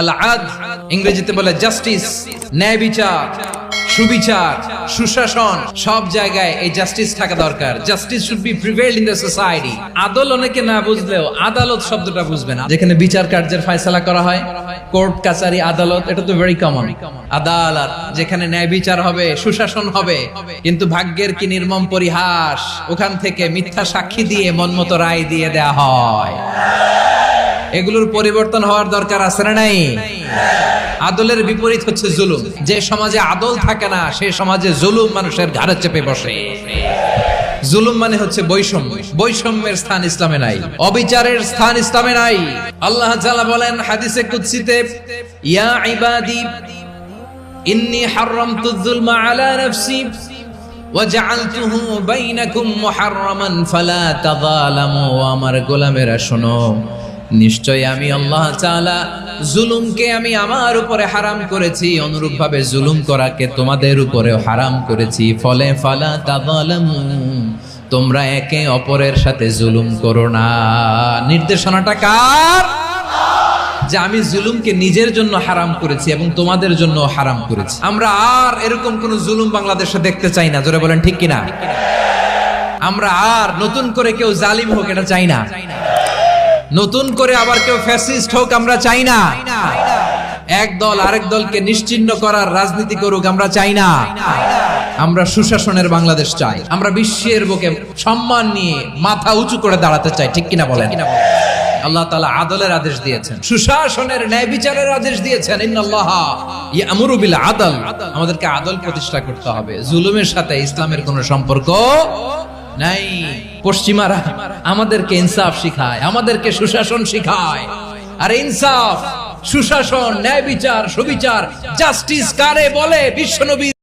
আল আদ ইংরেজিতে বলে জাস্টিস, ন্যায় বিচার, সুবিচার, সুশাসন। সব জায়গায় এই জাস্টিস থাকা দরকার। Justice should be prevailed in the society. আদল অনেকে না বুঝলেও আদালত শব্দটা বুঝবে না। যেখানে বিচার কার্যের ফয়সালা করা হয়, কোর্ট কাচারি আদালত, এটা তো ভেরি কমন। আদালত যেখানে ন্যায় বিচার হবে, সুশাসন হবে। কিন্তু ভাগ্যের কি নির্মম পরিহাস, ওখান থেকে মিথ্যা সাক্ষী দিয়ে মনমতো রায় দিয়ে দেয়া হয়। এগুলোর পরিবর্তন হওয়ার দরকার আছে না নাই? আদলের বিপরীত হচ্ছে জুলুম। যে সমাজে আদল থাকে না, সেই সমাজে জুলুম মানুষের ঘাড়ে চেপে বসে। জুলুম মানে হচ্ছে বৈষম্য। বৈষম্যের স্থান ইসলামে নাই, অবিচারের স্থান ইসলামে নাই। আল্লাহ তাআলা বলেন হাদিসে কুদসিতে, ইয়া ইবাদি ইন্নী হারামতুয যুলমা আলা নাফসি ওয়া জাআলতুহু বাইনাকুম মুহাররামান ফালা তাযালামু। আমার গোলামেরা শোনো, নিশ্চয় আমি আল্লাহ তাআলা জুলুমকে আমি আমার উপরে হারাম করেছি, অনুরূপভাবে জুলুম করাকে তোমাদের উপরেও হারাম করেছি। ফলে ফালা তাযালামু, তোমরা একে অপরের সাথে জুলুম করো না। নির্দেশনাটা কার? যে আমি জুলুমকে নিজের জন্য হারাম করেছি এবং তোমাদের জন্য হারাম করেছি। আমরা আর এরকম কোন জুলুম বাংলাদেশে দেখতে চাই না। জোরে বলেন ঠিক কিনা? আমরা আর নতুন করে কেউ জালিম হোক এটা চাই না। নতুন করে আবার কেউ ফ্যাসিস্ট হোক আমরা চাই না। এক দল আরেক দলকে নিশ্চিহ্ন করার রাজনীতি করুক আমরা চাই না। আমরা সুশাসনের বাংলাদেশ চাই। আমরা বিশ্বের বুকে সম্মান নিয়ে মাথা উঁচু করে দাঁড়াতে চাই। ঠিক কিনা বলেন? আল্লাহ তাআলা আদলের আদেশ দিয়েছেন, সুশাসনের, ন্যায় বিচারের আদেশ দিয়েছেন। ইন্নাল্লাহা ইয়ামুরু বিল আদল। আমাদেরকে আদল প্রতিষ্ঠা করতে হবে। জুলুমের সাথে ইসলামের কোনো সম্পর্ক নাই। পশ্চিমারা আমাদেরকে ইনসাফ শিখায়, আমাদেরকে সুশাসন শিখায়। আর ইনসাফ, সুশাসন, ন্যায় বিচার, সুবিচার, জাস্টিস কারে বলে? বিশ্বনবী